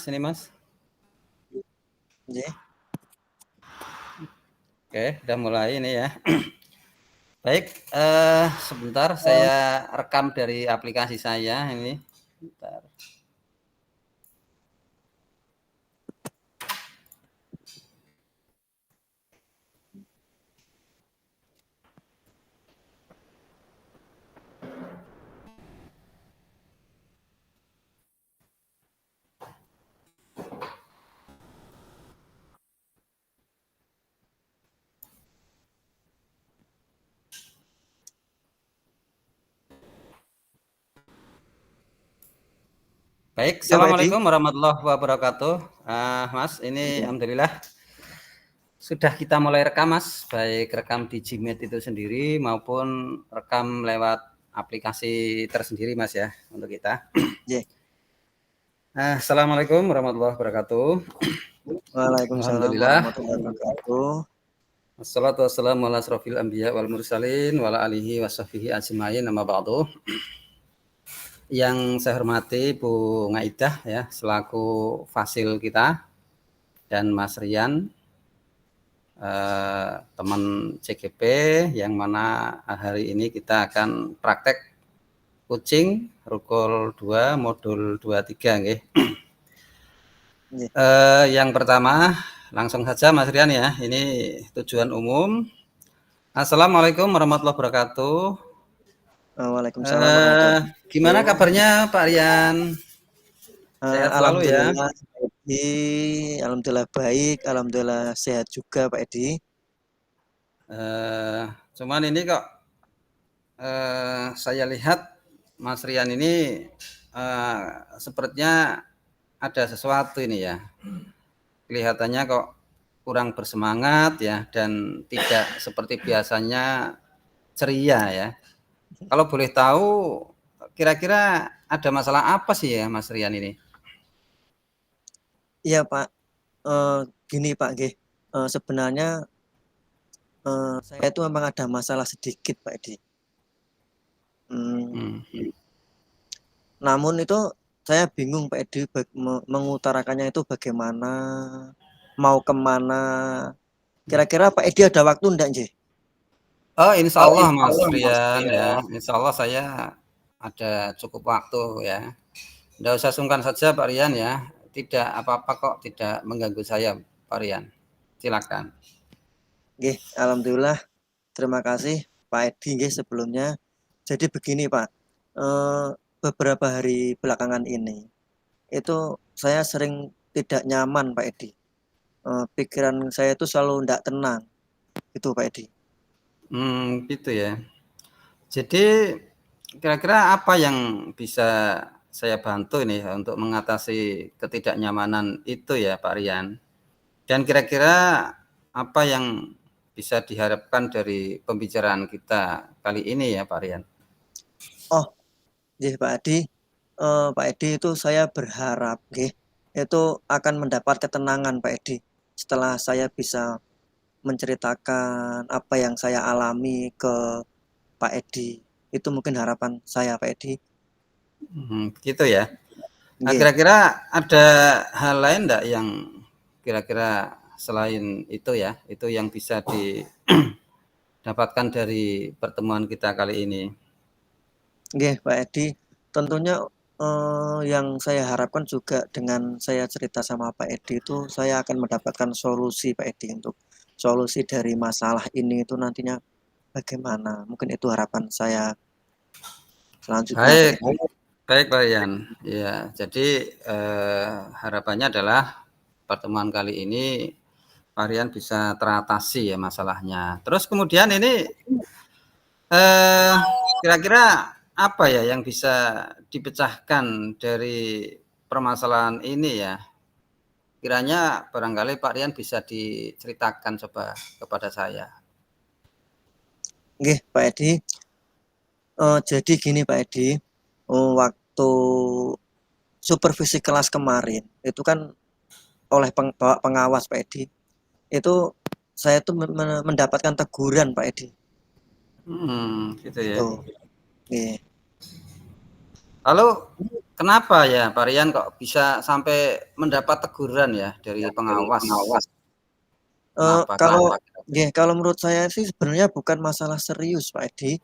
Sini Mas. Yeah. Oke, udah mulai ini ya. Baik, sebentar saya rekam dari aplikasi saya ini. Bentar. Baik, Ya, Pak Edi. Assalamualaikum warahmatullahi wabarakatuh. Mas, ini alhamdulillah sudah kita mulai rekam Mas, baik rekam di Gmeet itu sendiri maupun rekam lewat aplikasi tersendiri Mas ya untuk kita. Yeah. Assalamualaikum warahmatullahi wabarakatuh. Waalaikumsalam Alhamdulillah. warahmatullahi wabarakatuh. Wassalatu wassalamu ala asrofil anbiya wal mursalin wa ala alihi wa sahbihi ajma'in amma ba'du. Yang saya hormati Bu Ngaidah ya, selaku fasil kita, dan Mas Rian, teman CGP, yang mana hari ini kita akan praktek coaching Rukul 2 modul 23 nggih. Yang pertama langsung saja Mas Rian ya, ini tujuan umum. Assalamualaikum warahmatullahi wabarakatuh. Waalaikumsalam warahmatullahi wabarakatuh. Gimana kabarnya Pak Rian? Sehat selalu ya? Alhamdulillah baik, alhamdulillah sehat juga Pak Edi. Cuman ini kok saya lihat Mas Rian ini sepertinya ada sesuatu ini ya. Kelihatannya kok kurang bersemangat ya, dan tidak seperti biasanya ceria ya. Kalau boleh tahu, kira-kira ada masalah apa sih ya Mas Rian ini? Iya Pak, gini Pak G. Sebenarnya saya itu memang ada masalah sedikit Pak Edi. Namun itu saya bingung Pak Edi mengutarakannya itu bagaimana, mau kemana. Kira-kira Pak Edi ada waktu enggak J? Oh, insya Allah Mas Rian ya, insya Allah saya ada cukup waktu ya. Tidak usah sungkan saja Pak Rian ya, tidak apa-apa kok, tidak mengganggu saya Pak Rian. Silakan. Oke, alhamdulillah. Terima kasih Pak Edi sebelumnya. Jadi begini Pak, beberapa hari belakangan ini itu saya sering tidak nyaman Pak Edi. Pikiran saya itu selalu tidak tenang, itu Pak Edi. Gitu ya. Jadi kira-kira apa yang bisa saya bantu ini untuk mengatasi ketidaknyamanan itu ya Pak Rian? Dan kira-kira apa yang bisa diharapkan dari pembicaraan kita kali ini ya Pak Rian? Oh, Pak Edi, Pak Edi itu saya berharap, itu akan mendapat ketenangan Pak Edi setelah saya bisa menceritakan apa yang saya alami ke Pak Edi. Itu mungkin harapan saya Pak Edi. Gitu ya. Nah, kira-kira ada hal lain enggak yang kira-kira selain itu ya, itu yang bisa didapatkan dari pertemuan kita kali ini? Pak Edi, tentunya yang saya harapkan juga dengan saya cerita sama Pak Edi itu saya akan mendapatkan solusi Pak Edi, untuk solusi dari masalah ini itu nantinya bagaimana. Mungkin itu harapan saya selanjutnya Pak Edi. Baik Pak Rian. Ya, jadi harapannya adalah pertemuan kali ini Pak Rian bisa teratasi ya masalahnya. Terus kemudian ini kira-kira apa ya yang bisa dipecahkan dari permasalahan ini ya? Kiranya barangkali Pak Rian bisa diceritakan coba kepada saya. Pak Edi. Jadi gini Pak Edi, waktu supervisi kelas kemarin itu kan oleh pengawas Pak Edi, itu saya tuh mendapatkan teguran Pak Edi. Gitu ya. Gitu. Lalu kenapa ya Pak Rian kok bisa sampai mendapat teguran ya dari pengawas? Kenapa Kalau kira-kira? kalau menurut saya sih sebenarnya bukan masalah serius Pak Edi.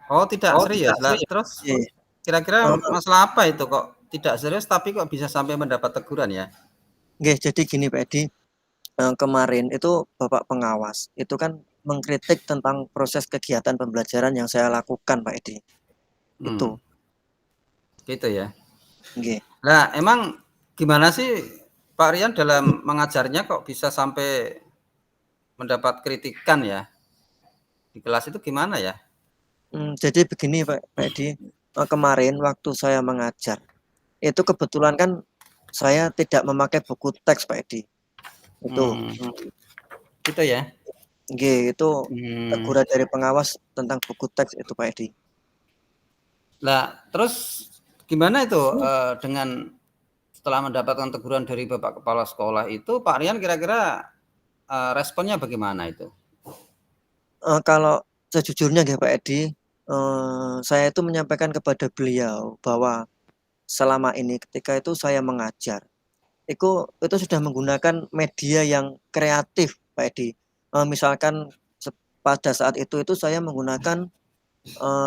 Oh, tidak serius lah. Terus Nggih, kira-kira eee, masalah apa itu kok tidak serius tapi kok bisa sampai mendapat teguran ya? jadi gini Pak Edi, kemarin itu Bapak pengawas, itu kan mengkritik tentang proses kegiatan pembelajaran yang saya lakukan Pak Edi, Hmm, itu, gitu ya. nggih. Nah, emang gimana sih Pak Rian dalam mengajarnya kok bisa sampai mendapat kritikan ya? Di kelas itu gimana ya? Jadi begini Pak Edi, kemarin waktu saya mengajar, itu kebetulan kan saya tidak memakai buku teks Pak Edi, itu. Hmm, gitu ya. Nggih, itu Hmm. teguran dari pengawas tentang buku teks itu Pak Edi. Nah, terus gimana itu dengan setelah mendapatkan teguran dari Bapak Kepala Sekolah itu, Pak Rian kira-kira responnya bagaimana itu? Kalau sejujurnya nggih Pak Edi, saya itu menyampaikan kepada beliau bahwa selama ini ketika itu saya mengajar, itu sudah menggunakan media yang kreatif Pak Edi. Misalkan pada saat itu saya menggunakan,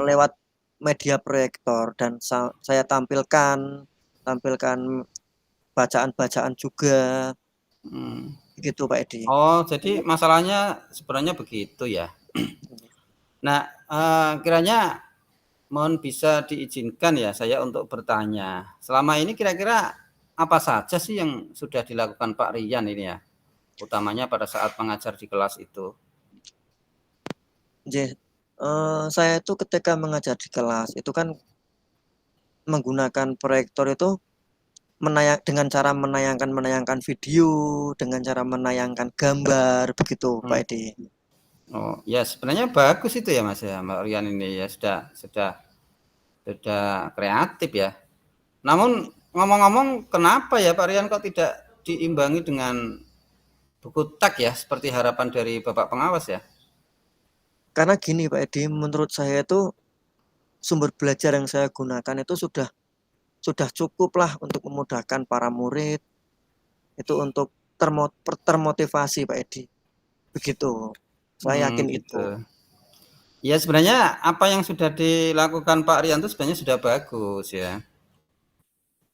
lewat media proyektor dan saya tampilkan tampilkan bacaan-bacaan juga, Hmm. gitu Pak Edi. Oh, jadi masalahnya sebenarnya begitu ya. Nah, kiranya mohon bisa diizinkan ya saya untuk bertanya. Selama ini kira-kira apa saja sih yang sudah dilakukan Pak Rian ini ya? Utamanya pada saat mengajar di kelas itu. Nggih, saya itu ketika mengajar di kelas itu kan menggunakan proyektor itu dengan cara menayangkan video, dengan cara menayangkan gambar begitu Pak Hmm. Edi. Oh, ya sebenarnya bagus itu ya Mas ya, Mbak Rian ini ya sudah kreatif ya. Namun ngomong-ngomong kenapa ya Pak Rian kok tidak diimbangi dengan buku teks ya seperti harapan dari Bapak pengawas ya? Karena gini Pak Edi, menurut saya itu sumber belajar yang saya gunakan itu sudah cukuplah untuk memudahkan para murid, itu untuk termotivasi Pak Edi, begitu. Saya yakin Gitu. itu. Ya sebenarnya apa yang sudah dilakukan Pak Rian itu sebenarnya sudah bagus ya.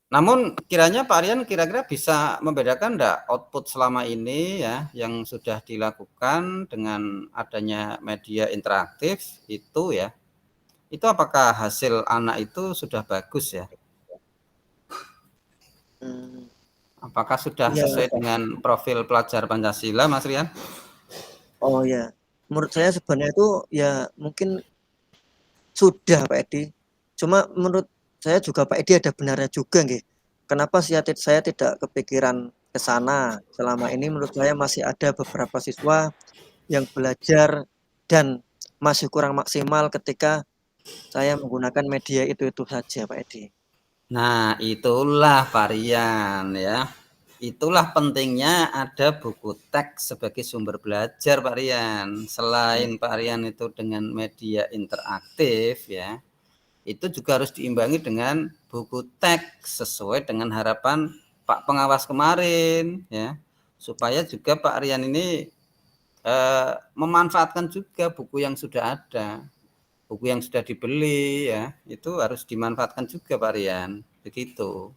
Namun kiranya Pak Rian kira-kira bisa membedakan enggak output selama ini ya yang sudah dilakukan dengan adanya media interaktif itu ya. Itu apakah hasil anak itu sudah bagus ya? Mmm, Apakah sudah iya. sesuai dengan profil pelajar Pancasila, Mas Rian? Oh ya, menurut saya sebenarnya itu ya mungkin sudah Pak Edi. Cuma menurut saya juga Pak Edi ada benarnya juga nggih. Kenapa saya tidak kepikiran ke sana. Selama ini menurut saya masih ada beberapa siswa yang belajar dan masih kurang maksimal ketika saya menggunakan media itu saja Pak Edi. Nah, itulah varian ya. Itulah pentingnya ada buku teks sebagai sumber belajar Pak Rian. Selain Pak Rian itu dengan media interaktif ya, itu juga harus diimbangi dengan buku teks sesuai dengan harapan Pak Pengawas kemarin ya. Supaya juga Pak Rian ini memanfaatkan juga buku yang sudah ada, buku yang sudah dibeli ya, itu harus dimanfaatkan juga Pak Rian, begitu.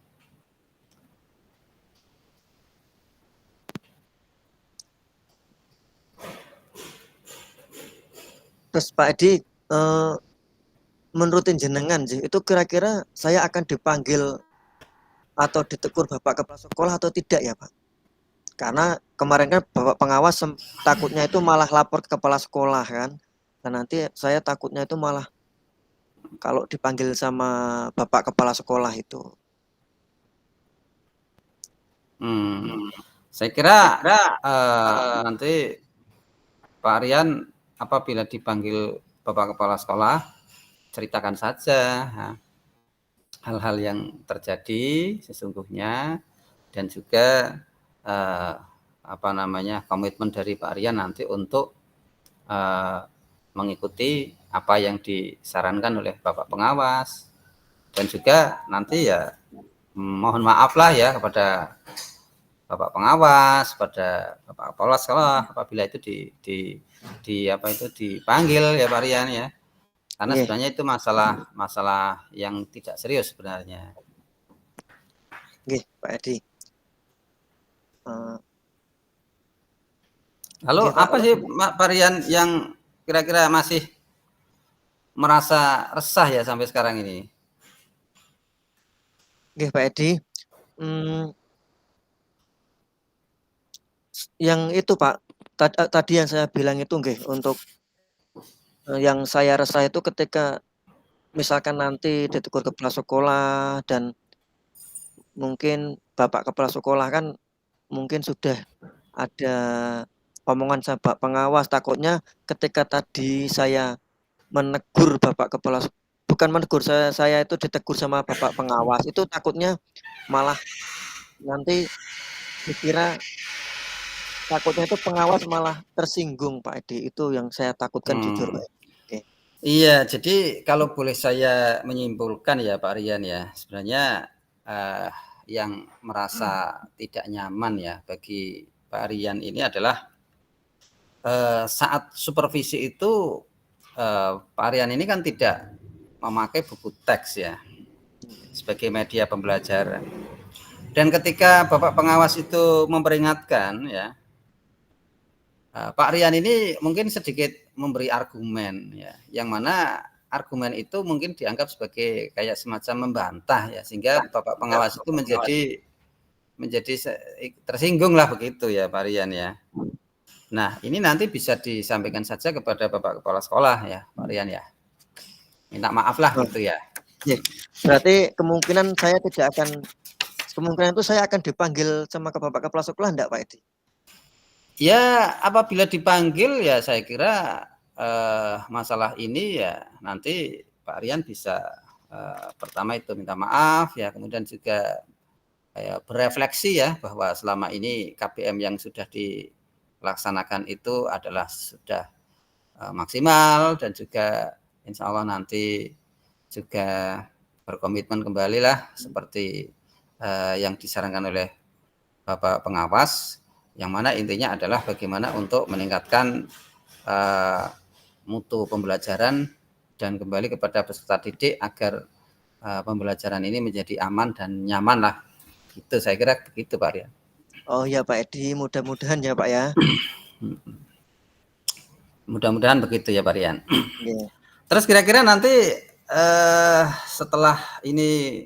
Terus Pak Edi, menurut jenengan sih, itu kira-kira saya akan dipanggil atau ditegur Bapak Kepala Sekolah atau tidak ya Pak? Karena kemarin kan Bapak pengawas takutnya itu malah lapor ke kepala sekolah kan. Dan nanti saya takutnya itu malah kalau dipanggil sama Bapak kepala sekolah itu. Hmm. Saya kira nanti Pak Rian apabila dipanggil Bapak Kepala Sekolah, ceritakan saja hal-hal yang terjadi sesungguhnya dan juga eh, apa namanya komitmen dari Pak Rian nanti untuk mengikuti apa yang disarankan oleh Bapak Pengawas Dan juga nanti ya mohon maaf lah ya kepada Bapak pengawas, pada Bapak kepala sekolah apabila itu dipanggil ya Pak Rian ya. Karena sebenarnya itu masalah yang tidak serius sebenarnya. Pak Edi. Lalu apa sih Pak Rian yang kira-kira masih merasa resah ya sampai sekarang ini? Pak Edi. Yang itu Pak, tadi yang saya bilang itu untuk yang saya resah itu ketika misalkan nanti ditegur kepala sekolah dan mungkin Bapak kepala sekolah kan mungkin sudah ada omongan sama Bapak pengawas, takutnya ketika tadi saya menegur Bapak kepala, bukan menegur, saya itu ditegur sama Bapak pengawas, itu takutnya malah nanti dikira, takutnya itu pengawas malah tersinggung Pak Edi, itu yang saya takutkan jujur Pak Edi. Iya, jadi kalau boleh saya menyimpulkan ya Pak Rian ya, sebenarnya yang merasa tidak nyaman ya bagi Pak Rian ini adalah saat supervisi itu Pak Rian ini kan tidak memakai buku teks ya sebagai media pembelajaran. Dan ketika Bapak pengawas itu memperingatkan ya, Pak Rian ini mungkin sedikit memberi argumen ya, yang mana argumen itu mungkin dianggap sebagai kayak semacam membantah ya, sehingga Bapak pengawas itu menjadi tersinggung lah begitu ya Pak Rian ya. Nah ini nanti bisa disampaikan saja kepada Bapak Kepala Sekolah ya Pak Rian ya, minta maaf lah gitu ya. Berarti kemungkinan itu saya akan dipanggil sama ke Bapak Kepala Sekolah enggak Pak Edi? Ya apabila dipanggil ya saya kira masalah ini ya nanti Pak Rian bisa pertama itu minta maaf ya, kemudian juga berefleksi ya bahwa selama ini KBM yang sudah dilaksanakan itu adalah sudah maksimal, dan juga insya Allah nanti juga berkomitmen kembali lah seperti yang disarankan oleh Bapak pengawas, yang mana intinya adalah bagaimana untuk meningkatkan mutu pembelajaran dan kembali kepada peserta didik agar pembelajaran ini menjadi aman dan nyaman lah. Gitu saya kira begitu Pak Rian. Oh ya Pak Edi, mudah-mudahan ya Pak ya. Mudah-mudahan begitu ya Pak Rian. Yeah. Terus kira-kira nanti setelah ini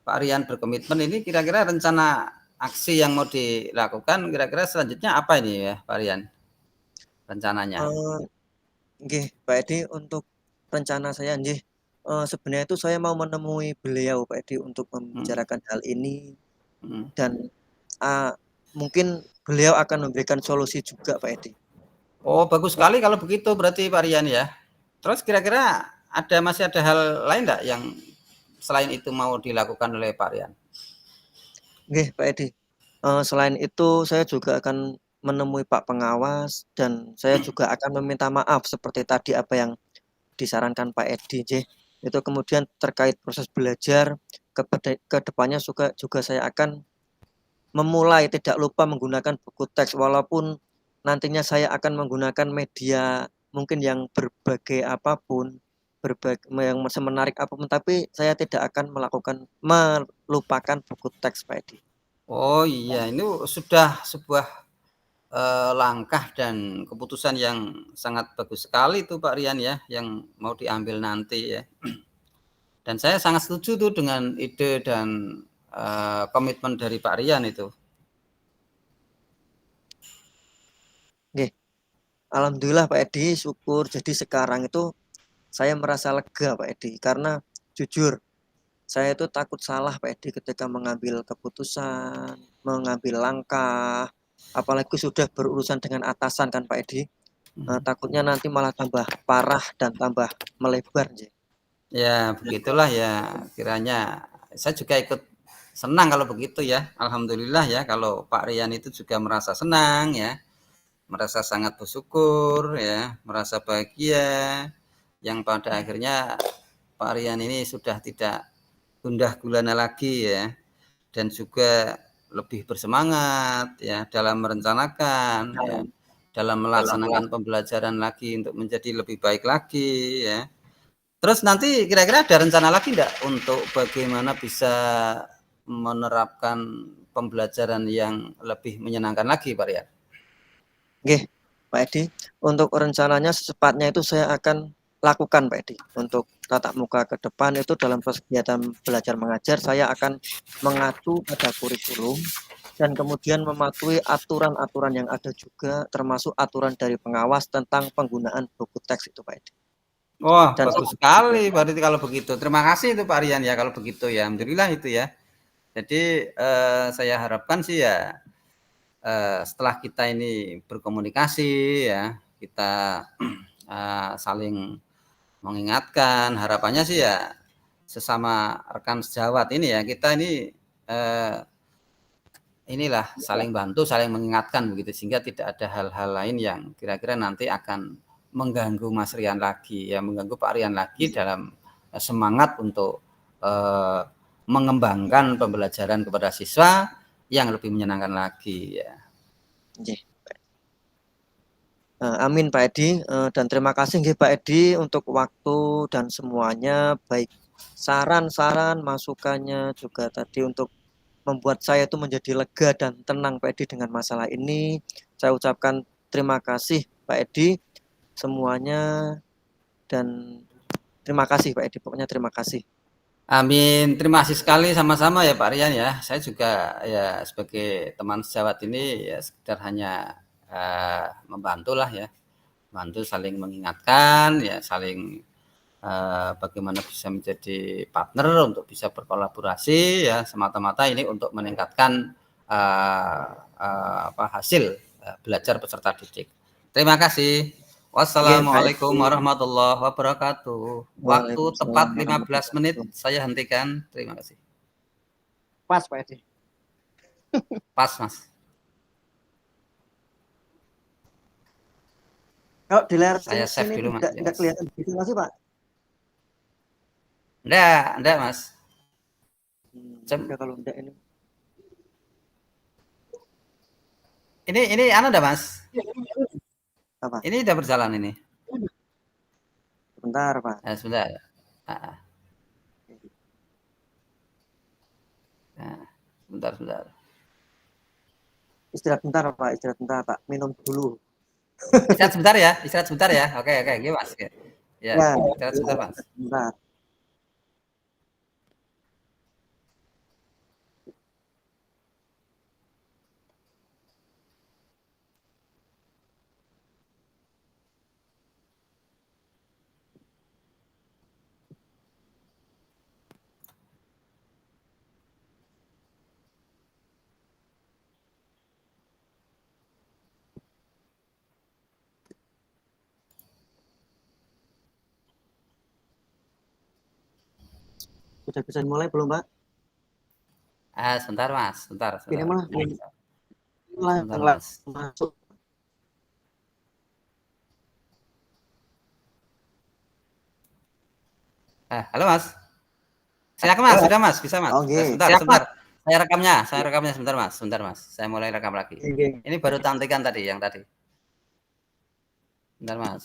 Pak Rian berkomitmen ini, kira-kira rencana aksi yang mau dilakukan kira-kira selanjutnya apa ini ya Pak Rian rencananya? Pak Edi, untuk rencana saya sebenarnya itu saya mau menemui beliau Pak Edi untuk membicarakan hal ini, dan mungkin beliau akan memberikan solusi juga Pak Edi. Oh bagus sekali kalau begitu berarti Pak Rian ya. Terus kira-kira masih ada hal lain enggak yang selain itu mau dilakukan oleh Pak Rian? Pak Edi, selain itu saya juga akan menemui Pak pengawas, dan saya juga akan meminta maaf seperti tadi apa yang disarankan Pak Edi itu. Kemudian terkait proses belajar ke depannya juga saya akan memulai tidak lupa menggunakan buku teks, walaupun nantinya saya akan menggunakan media mungkin yang berbagai apapun, yang semenarik apapun, tapi saya tidak akan melupakan buku teks Pak Edi. Oh iya, ini sudah sebuah langkah dan keputusan yang sangat bagus sekali tuh Pak Rian ya, yang mau diambil nanti ya. Dan saya sangat setuju tuh dengan ide dan komitmen dari Pak Rian itu. Alhamdulillah Pak Edi, syukur. Jadi sekarang itu saya merasa lega Pak Edi, karena jujur saya itu takut salah Pak Edi ketika mengambil keputusan, mengambil langkah, apalagi sudah berurusan dengan atasan kan Pak Edi. Takutnya nanti malah tambah parah dan tambah melebar. Ya begitulah ya, kiranya saya juga ikut senang kalau begitu ya. Alhamdulillah ya kalau Pak Rian itu juga merasa senang ya, merasa sangat bersyukur ya, merasa bahagia, yang pada akhirnya Pak Rian ini sudah tidak gundah gulana lagi ya, dan juga lebih bersemangat ya dalam merencanakan ya, dalam melaksanakan pembelajaran lagi untuk menjadi lebih baik lagi ya. Terus nanti kira-kira ada rencana lagi enggak untuk bagaimana bisa menerapkan pembelajaran yang lebih menyenangkan lagi, Pak Rian? Nggih, Pak Edi. Untuk rencananya secepatnya itu saya akan lakukan, Pak Edi. Untuk tatap muka ke depan itu dalam kegiatan belajar mengajar saya akan mengacu pada kurikulum dan kemudian mematuhi aturan-aturan yang ada juga termasuk aturan dari pengawas tentang penggunaan buku teks itu, Pak Edi. Wah, Dan bagus sekali berarti kalau begitu. Terima kasih itu Pak Rian ya kalau begitu ya. Alhamdulillah itu ya. Jadi saya harapkan sih ya setelah kita ini berkomunikasi ya, kita saling mengingatkan, harapannya sih ya sesama rekan sejawat ini ya, kita ini inilah saling bantu, saling mengingatkan begitu sehingga tidak ada hal-hal lain yang kira-kira nanti akan mengganggu Mas Rian lagi ya, mengganggu Pak Rian lagi dalam semangat untuk mengembangkan pembelajaran kepada siswa yang lebih menyenangkan lagi ya. Amin Pak Edi, dan terima kasih nggih Pak Edi untuk waktu dan semuanya, baik saran-saran, masukannya, juga tadi untuk membuat saya itu menjadi lega dan tenang Pak Edi dengan masalah ini. Saya ucapkan terima kasih Pak Edi semuanya dan terima kasih Pak Edi, pokoknya terima kasih. Amin, terima kasih sekali sama-sama ya Pak Rian ya. Saya juga ya sebagai teman sejawat ini ya sekedar hanya membantulah ya, bantu saling mengingatkan ya, saling bagaimana bisa menjadi partner untuk bisa berkolaborasi ya, semata-mata ini untuk meningkatkan hasil belajar peserta didik. Terima kasih. Wassalamualaikum warahmatullahi wabarakatuh. Waktu tepat 15 menit saya hentikan. Terima kasih. Pas Pak Edi. Pas Mas. Kalau di layar saya save ini dulu Mas. tidak kelihatan gitu nggak sih Pak? Enggak Mas. Udah kalau enggak ini. Ini dah Mas. Apa? Ini udah berjalan ini. Sebentar Pak. Sebentar. Sebentar. Istirahat bentar Pak. Minum dulu. Istirahat sebentar ya. Oke, gini Mas. Ya, istirahat sebentar Mas. Bentar. Sudah bisa mulai belum Pak? Sebentar Mas, sebentar. Ini mah Sebentar Mas. masuk. Halo Mas. Silakan Mas, sudah Mas, bisa Mas. Sebentar. Saya rekamnya sebentar Mas. Saya mulai rekam lagi. Ini baru cantikan tadi, yang tadi. Sebentar Mas.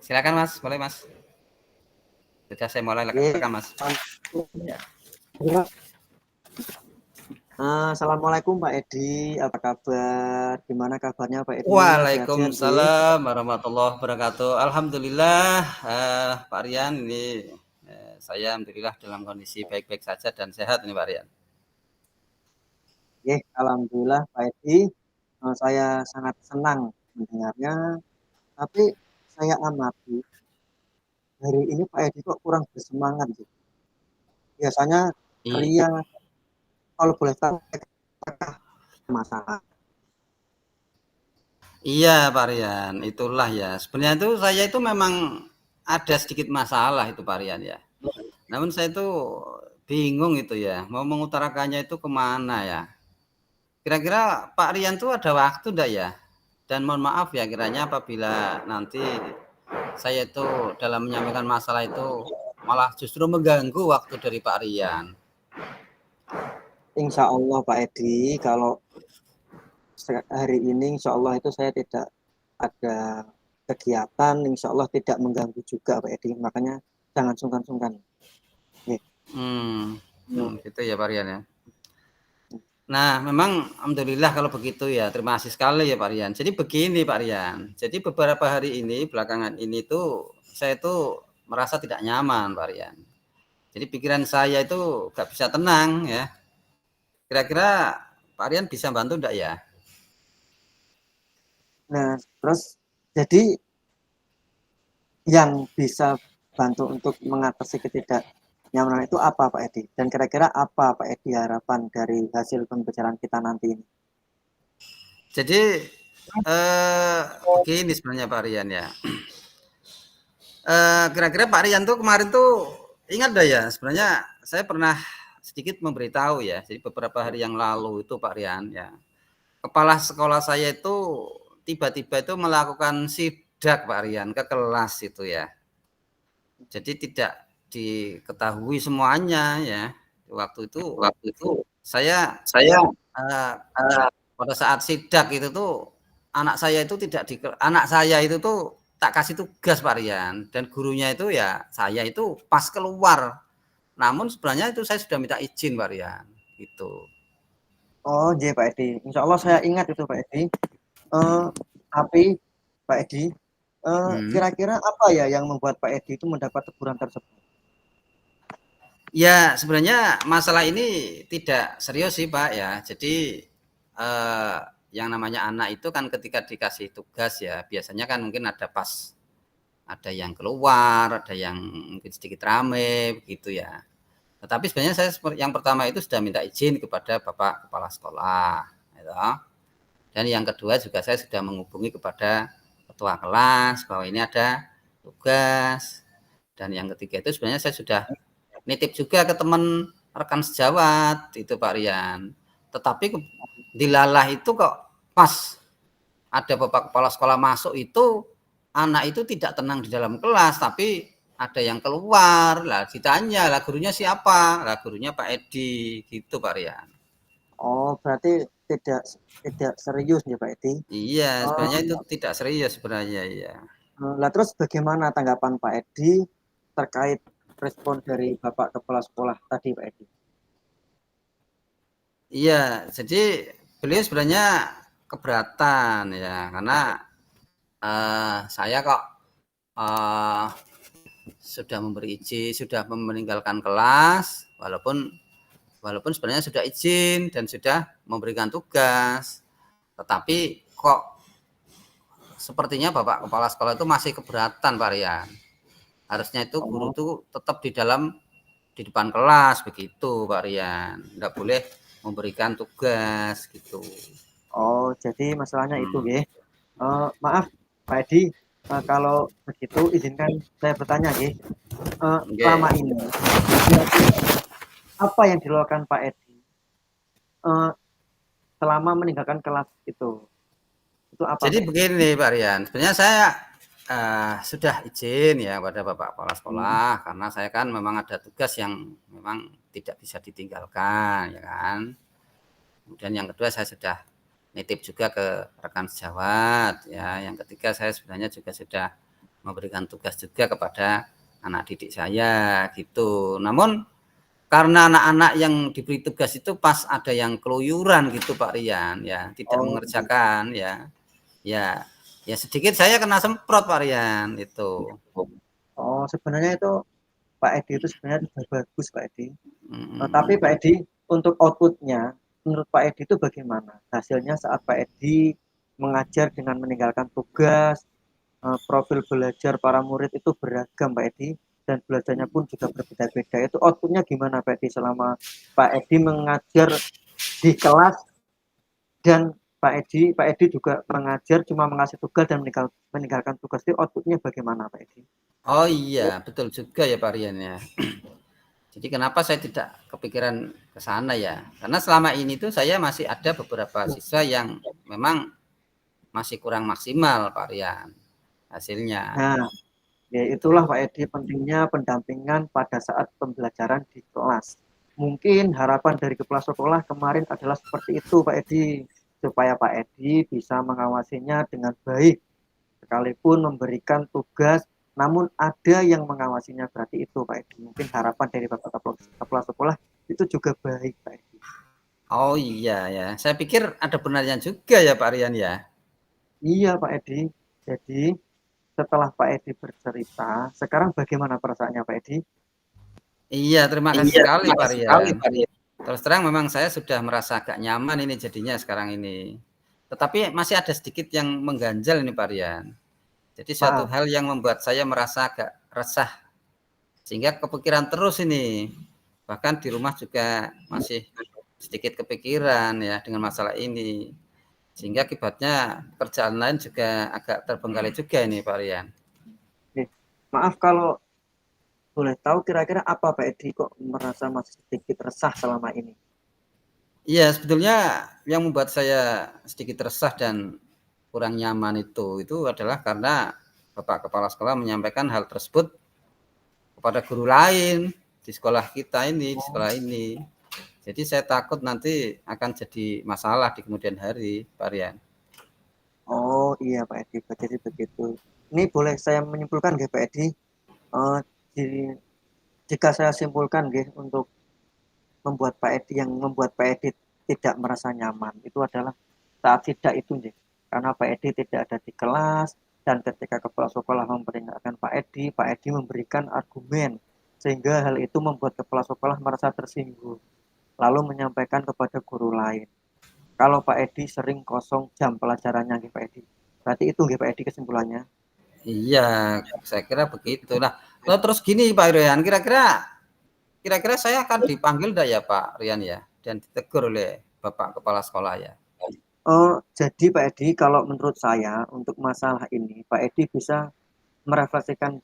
Silakan Mas, boleh Mas. Sudah saya mulai rekam Mas. Ya. Assalamualaikum Pak Edi, apa kabar? Gimana kabarnya Pak Edi? Waalaikumsalam warahmatullahi wabarakatuh. Alhamdulillah Pak Rian, ini saya alhamdulillah dalam kondisi baik-baik saja dan sehat ini Pak Rian. Alhamdulillah Pak Edi, saya sangat senang mendengarnya, tapi saya amati hari ini Pak Edi kok kurang bersemangat gitu. Biasanya ceria, kalau boleh tahu masalah. Iya Pak Rian, itulah ya. Sebenarnya itu saya itu memang ada sedikit masalah itu Pak Rian ya. Namun saya itu bingung itu ya, mau mengutarakannya itu kemana ya. Kira-kira Pak Rian tuh ada waktu enggak ya? Dan mohon maaf ya kiranya apabila nanti saya itu dalam menyampaikan masalah itu malah justru mengganggu waktu dari Pak Rian. Insya Allah Pak Edi, kalau hari ini insya Allah itu saya tidak ada kegiatan, insya Allah tidak mengganggu juga Pak Edi, makanya jangan sungkan-sungkan. Gitu ya Pak Rian ya. Nah, memang alhamdulillah kalau begitu ya. Terima kasih sekali ya Pak Rian. Jadi begini Pak Rian. Jadi beberapa hari ini belakangan ini tuh saya tuh merasa tidak nyaman Pak Rian. Jadi pikiran saya itu gak bisa tenang ya. Kira-kira Pak Rian bisa bantu enggak ya? Nah, terus jadi yang bisa bantu untuk mengatasi ketidaknyamanan itu apa Pak Edi? Dan kira-kira apa Pak Edi harapan dari hasil pembicaraan kita nanti ini? Jadi begini sebenarnya Pak Rian ya. Kira-kira Pak Rian tuh kemarin tuh ingat dah ya, sebenarnya saya pernah sedikit memberitahu ya. Jadi beberapa hari yang lalu itu Pak Rian ya, kepala sekolah saya itu tiba-tiba itu melakukan sidak Pak Rian ke kelas itu ya. Jadi tidak diketahui semuanya ya. Waktu itu saya pada saat sidak itu tuh anak saya itu tuh tak kasih tugas Pak Rian, dan gurunya itu ya saya itu pas keluar. Namun sebenarnya itu saya sudah minta izin Pak Rian gitu. Oh, iya Pak Edi. Insya Allah saya ingat itu Pak Edi. Tapi Pak Edi, Hmm. kira-kira apa ya yang membuat Pak Edi itu mendapat teguran tersebut? Ya sebenarnya masalah ini tidak serius sih Pak ya. Jadi eh, yang namanya anak itu kan ketika dikasih tugas ya biasanya kan mungkin ada yang keluar, ada yang mungkin sedikit rame begitu ya. Tetapi sebenarnya saya yang pertama itu sudah minta izin kepada Bapak Kepala Sekolah, gitu. Dan yang kedua juga saya sudah menghubungi kepada ketua kelas bahwa ini ada tugas. Dan yang ketiga itu sebenarnya saya sudah nitip juga ke teman rekan sejawat itu Pak Rian. Tetapi dilalah itu kok pas ada Bapak Kepala Sekolah masuk itu anak itu tidak tenang di dalam kelas, tapi ada yang keluar lah, ditanya lah gurunya siapa, lah gurunya Pak Edi gitu Pak Rian. Oh, berarti tidak tidak serius ya Pak Edi. Iya Oh, sebenarnya itu tidak serius sebenarnya ya. lah terus bagaimana tanggapan Pak Edi terkait respon dari Bapak Kepala Sekolah tadi Pak Edi? Iya jadi beliau sebenarnya keberatan ya karena saya kok uh, sudah memberi izin, sudah meninggalkan kelas, walaupun sebenarnya sudah izin dan sudah memberikan tugas, tetapi kok sepertinya Bapak Kepala Sekolah itu masih keberatan Pak Rian. Harusnya itu guru Oh, itu tetap di depan kelas begitu Pak Rian, nggak boleh memberikan tugas gitu. oh, jadi masalahnya itu Hmm. ya. Maaf Pak Edi, kalau begitu izinkan saya bertanya ya. Selama Okay. ini kira-kira apa yang dilakukan Pak Edi eh, selama meninggalkan kelas itu apa Jadi Pak Edi? begini Pak Rian, sebenarnya saya sudah izin ya pada Bapak Kepala Hmm. Sekolah karena saya kan memang ada tugas yang memang tidak bisa ditinggalkan ya kan. Kemudian yang kedua saya sudah nitip juga ke rekan sejawat ya. Yang ketiga saya sebenarnya juga sudah memberikan tugas juga kepada anak didik saya gitu. Namun karena anak-anak yang diberi tugas itu pas ada yang keluyuran gitu Pak Rian ya, tidak Oh, mengerjakan ya. Ya, ya sedikit saya kena semprot Pak Rian itu. oh, sebenarnya itu Pak Edi itu sebenarnya sudah bagus Pak Edi. Tapi Mm, Pak Edi untuk outputnya menurut Pak Edi itu bagaimana? Hasilnya saat Pak Edi mengajar dengan meninggalkan tugas, profil belajar para murid itu beragam Pak Edi dan belajarnya pun juga berbeda-beda. Itu outputnya gimana Pak Edi selama Pak Edi mengajar di kelas dan Pak Edi juga mengajar cuma mengasih tugas dan meninggalkan tugas itu outputnya bagaimana Pak Edi? Oh iya, betul juga ya Pak Rian ya. Jadi kenapa saya tidak kepikiran ke sana ya? Karena selama ini tuh saya masih ada beberapa siswa yang memang masih kurang maksimal Pak Rian hasilnya. Nah, ya itulah Pak Edi pentingnya pendampingan pada saat pembelajaran di kelas. Mungkin harapan dari kepala sekolah kemarin adalah seperti itu Pak Edi, supaya Pak Edi bisa mengawasinya dengan baik, sekalipun memberikan tugas, namun ada yang mengawasinya berarti itu Pak Edi. Mungkin harapan dari Bapak kepala sekolah itu juga baik Pak Edi. Oh iya ya, saya pikir ada benarnya juga ya Pak Rian ya. Iya Pak Edi, jadi setelah Pak Edi bercerita, sekarang bagaimana perasaannya Pak Edi? Iya, terima kasih Iya, sekali terima Pak kasih sekali Rian. Pak Rian. Terus terang memang saya sudah merasa agak nyaman ini jadinya sekarang ini. Tetapi masih ada sedikit yang mengganjal ini Pak Rian. Jadi suatu Maaf, hal yang membuat saya merasa agak resah sehingga kepikiran terus ini. Bahkan di rumah juga masih sedikit kepikiran ya dengan masalah ini. Sehingga akibatnya pekerjaan lain juga agak terbengkalai juga ini Pak Rian. maaf kalau boleh tahu kira-kira apa Pak Edi kok merasa masih sedikit resah selama ini? Iya, sebetulnya yang membuat saya sedikit resah dan kurang nyaman itu adalah karena Bapak Kepala Sekolah menyampaikan hal tersebut kepada guru lain di sekolah kita ini, di sekolah ini. Jadi saya takut nanti akan jadi masalah di kemudian hari, Pak Rian. Oh iya Pak Edi, jadi begitu. Ini boleh saya menyimpulkan nggih Pak Edi? Eh, di- jika saya simpulkan nggih untuk membuat Pak Edi yang membuat Pak Edi tidak merasa nyaman itu adalah saat sidak itu nggih. Karena Pak Edi tidak ada di kelas dan ketika kepala sekolah memperingatkan Pak Edi memberikan argumen sehingga hal itu membuat kepala sekolah merasa tersinggung lalu menyampaikan kepada guru lain. Kalau Pak Edi sering kosong jam pelajarannya nggih Pak Edi. Berarti itu nggih Pak Edi kesimpulannya. Iya, saya kira begitu. Nah, terus gini Pak Rian, kira-kira saya akan dipanggil enggak ya Pak Rian ya dan ditegur oleh Bapak Kepala Sekolah ya? Jadi Pak Edi kalau menurut saya untuk masalah ini Pak Edi bisa merefleksikan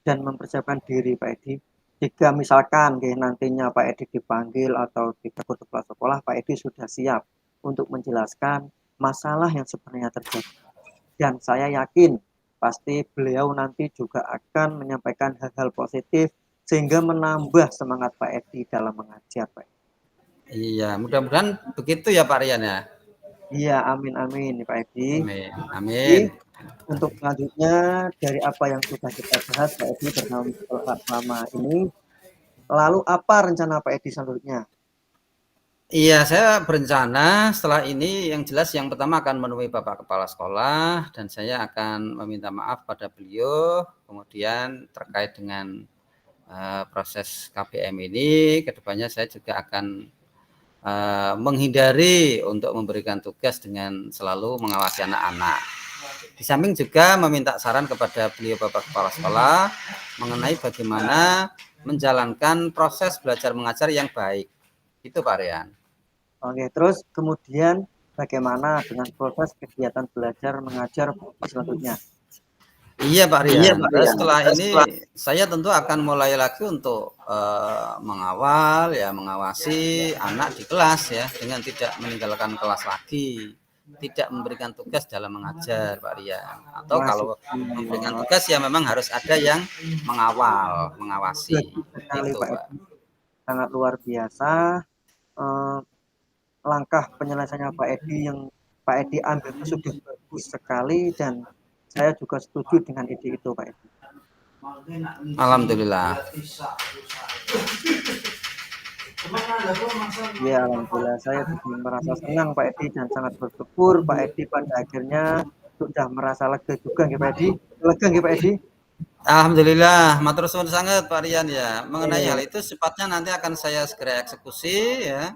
dan mempersiapkan diri Pak Edi. Jika misalkan nantinya Pak Edi dipanggil atau ditegur kepala sekolah, Pak Edi sudah siap untuk menjelaskan masalah yang sebenarnya terjadi. Dan saya yakin pasti beliau nanti juga akan menyampaikan hal-hal positif sehingga menambah semangat Pak Edi dalam mengajar Pak Edi. Iya, mudah-mudahan begitu ya Pak Rian ya. Iya, amin amin Pak Edi. Amin. Jadi Amin. untuk selanjutnya dari apa yang sudah kita bahas Pak Edi selama ini, lalu apa rencana Pak Edi selanjutnya? Iya, saya berencana setelah ini yang jelas yang pertama akan menemui Bapak Kepala Sekolah dan saya akan meminta maaf pada beliau. Kemudian terkait dengan proses KBM ini, kedepannya saya juga akan menghindari untuk memberikan tugas dengan selalu mengawasi anak-anak. Di samping juga meminta saran kepada beliau Bapak Kepala Sekolah mengenai bagaimana menjalankan proses belajar mengajar yang baik. Itu Pak Rian. Oke, terus kemudian bagaimana dengan proses kegiatan belajar mengajar selanjutnya? Iya Pak Iya Rian. Pak Dan Rian. setelah ini Setelah saya tentu akan mulai lagi untuk mengawal ya mengawasi anak di kelas ya dengan tidak meninggalkan kelas lagi, tidak memberikan tugas dalam mengajar Pak Rian. Atau Wah, kalau memberikan subhanallah. tugas ya memang harus ada yang mengawal, mengawasi. Bagus sekali Itu Pak Pak. Edi. Sangat luar biasa. Eh, Langkah penyelesaiannya Pak Edi yang Pak Edi ambil itu sudah bagus sekali dan saya juga setuju dengan ide itu Pak Edi. Alhamdulillah. Ya, alhamdulillah saya jadi merasa senang Pak Edi dan sangat bersyukur Pak Edi pada akhirnya sudah merasa lega juga nggih Pak Edi. Lega nggih Pak Edi? Alhamdulillah, matur suwun sangat Pak Rian ya. Mengenai hal Eh, itu sepatnya nanti akan saya segera eksekusi ya.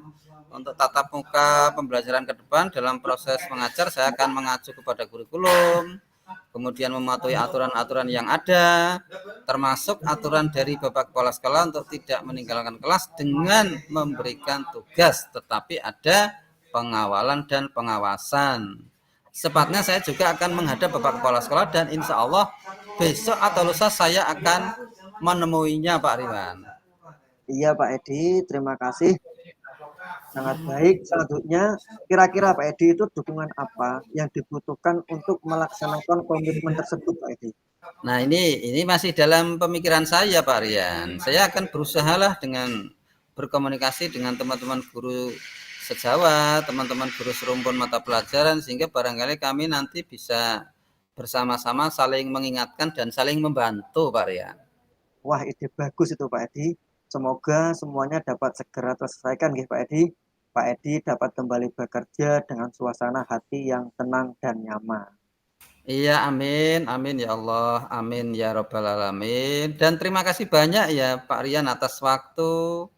Untuk tatap muka pembelajaran ke depan dalam proses mengajar saya akan mengacu kepada kurikulum, kemudian mematuhi aturan-aturan yang ada, termasuk aturan dari Bapak Kepala Sekolah untuk tidak meninggalkan kelas dengan memberikan tugas, tetapi ada pengawalan dan pengawasan. Sepatnya saya juga akan menghadap Bapak Kepala Sekolah dan insya Allah besok atau lusa saya akan menemuinya Pak Riwan. Iya Pak Edi, terima kasih. Sangat baik. Selanjutnya, kira-kira Pak Edi itu dukungan apa yang dibutuhkan untuk melaksanakan komitmen tersebut Pak Edi? Nah ini masih dalam pemikiran saya Pak Rian. Saya akan berusahalah dengan berkomunikasi dengan teman-teman guru sejawat, teman-teman guru serumpun mata pelajaran sehingga barangkali kami nanti bisa bersama-sama saling mengingatkan dan saling membantu Pak Rian. Wah, ide bagus itu Pak Edi. Semoga semuanya dapat segera terselesaikan nggih Pak Edi. Pak Edi dapat kembali bekerja dengan suasana hati yang tenang dan nyaman. Iya, amin, amin ya Allah, amin ya Rabbal Alamin. Dan terima kasih banyak ya Pak Rian atas waktu,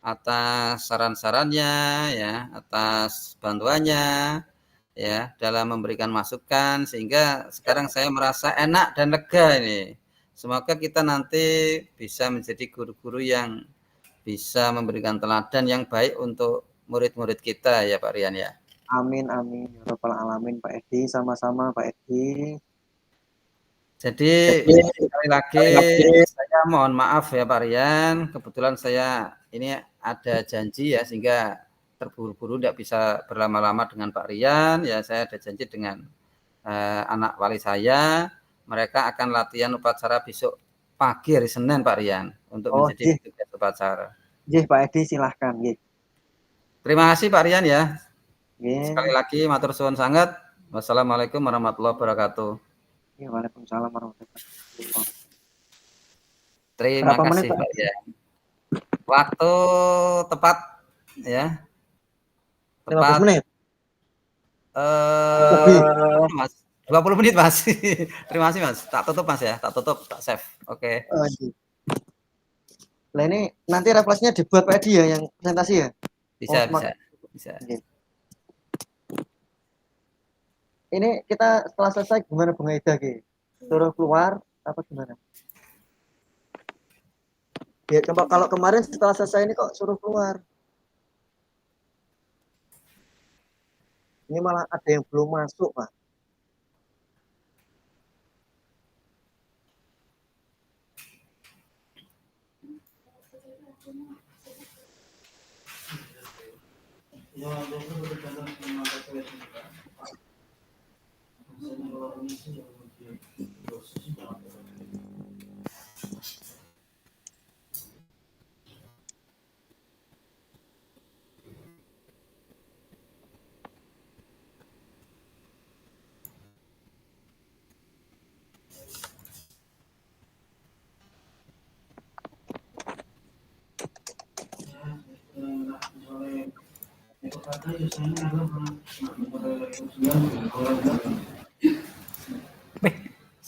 atas saran-sarannya, ya, atas bantuannya, ya, dalam memberikan masukan sehingga sekarang saya merasa enak dan lega ini. Semoga kita nanti bisa menjadi guru-guru yang bisa memberikan teladan yang baik untuk murid-murid kita ya Pak Rian ya. Amin, amin. Ya Rabbal Alamin Pak Edi. Sama-sama Pak Edi. Jadi sekali lagi saya mohon maaf ya Pak Rian, kebetulan saya ini ada janji ya sehingga terburu-buru tidak bisa berlama-lama dengan Pak Rian. Ya saya ada janji dengan anak wali saya, mereka akan latihan upacara besok pagi hari Senin Pak Rian untuk menjadi petugas upacara. Nggih Pak Edi silahkan nggih. Terima kasih Pak Rian ya. Nggih. Sekali lagi matur suwun sangat. Wassalamualaikum warahmatullahi wabarakatuh. Waalaikumsalam warahmatullahi wabarakatuh. Terima Berapa kasih menit, Pak? Pak ya. Waktu tepat ya. 15 menit. Mas, 20 menit Mas. Terima kasih Mas. Tak tutup Mas ya, tak tutup, tak save. Oke. Nah ini nanti refleksinya dibuat Pak Edi ya yang presentasi ya? Bisa. Okay. Ini kita setelah selesai gimana Bung Aida Ki? Suruh keluar apa gimana? Ya kalau kemarin setelah selesai ini kok suruh keluar. Ini malah ada yang belum masuk Pak.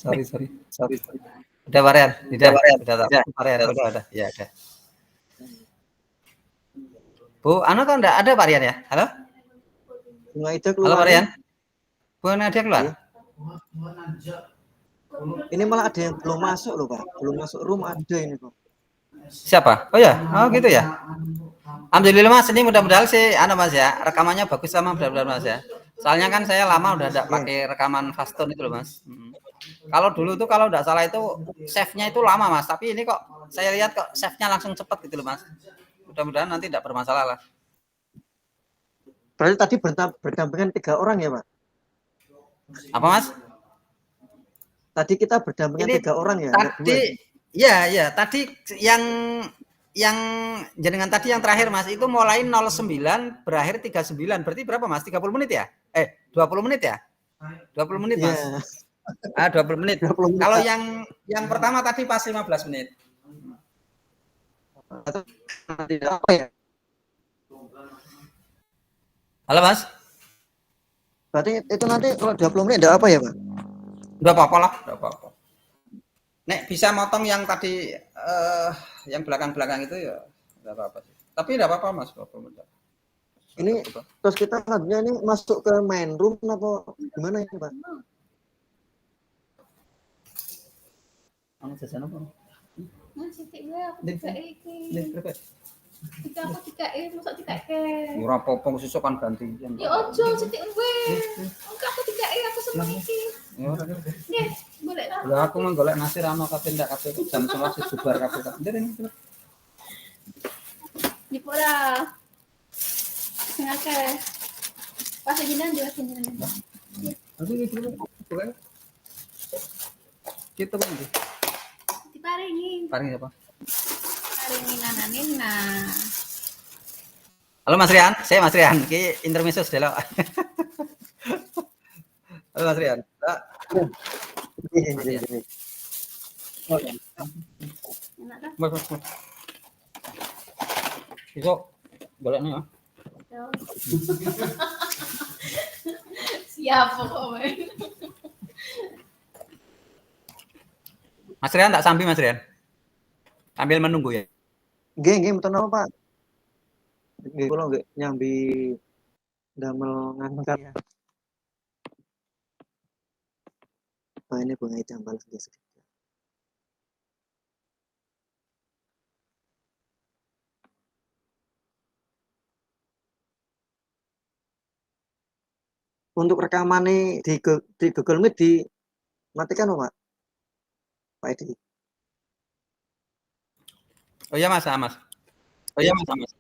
Sorry. Udah Varian? Udah. Ya, udah. Bu, Anu kan enggak ada Varian ya? Halo? Bung Aida keluar. Halo Varian. Bu Nadia keluar? Ini malah ada yang belum masuk loh Pak. Belum masuk room ada ini Pak. Siapa? Oh ya, gitu ya. Alhamdulillah Mas, ini mudah-mudahan sih Mas ya, rekamannya bagus sama mudah-mudahan Mas ya. Soalnya kan saya lama udah enggak pakai rekaman fast tune itu loh Mas. Kalau dulu tuh kalau enggak salah itu save-nya itu lama Mas, tapi ini kok saya lihat kok save-nya langsung cepet gitu loh Mas. Mudah-mudahan nanti enggak bermasalah lah. Berarti tadi berdampingan 3 orang ya Pak? Apa Mas? Tadi kita berdampingan 3 orang ya? Tadi ya, tadi yang jenengan tadi yang terakhir Mas itu mulai 09 berakhir 39. Berarti berapa Mas? 30 menit ya? 20 menit ya? 20 menit Mas. Yeah. 20 menit. 20 menit. Kalau yang pertama tadi pas 15 menit. Apa ya? Halo Mas. Berarti itu nanti kalau 20 menit enggak apa ya Pak? Enggak apa-apa lah, enggak apa-apa. Nek bisa motong yang tadi yang belakang-belakang itu ya enggak apa-apa sih. Tapi enggak apa-apa Mas, 20 menit. Ini terus kita selanjutnya ini masuk ke main room apa gimana ini Pak? Nah, titik gue aku tiga iki. Tiga aku tiga dikake, mosok dikake. Ora apa-apa sesuk kan gantian. Ya ojo sithik weh. Engko aku dikake aku seneng iki. Ya ora. Nggih, golek ta. Lah aku mah golek nasi rano kabeh ndak kabeh jam 11 bubar kabeh. Ndir ini. Nyepuk ora. Sing akeh. Pas jenengan juga jenengan. Aku iki dulu. Kita bang. Diparingi. Paring apa? Paringi nananina. Halo Mas Rian, saya Mas Rian. Ki intermezzo delok. Halo Mas Rian. Nggih. Oh ya. Enak ta? Mas. Iso goleknya ya. Siap pokoknya. Mas Rian tak sambil Mas Rian. Sambil menunggu ya. Nggih, mboten napa, Pak. Nggih, kula nggih nyambi damel ngangkat ya. Nah, ini bunga itu yang balas sedikit. Untuk rekamannya di Google Meet dimatikan loh, Pak. Pak Edi. Oh iya Mas, Mas. Oh iya Mas.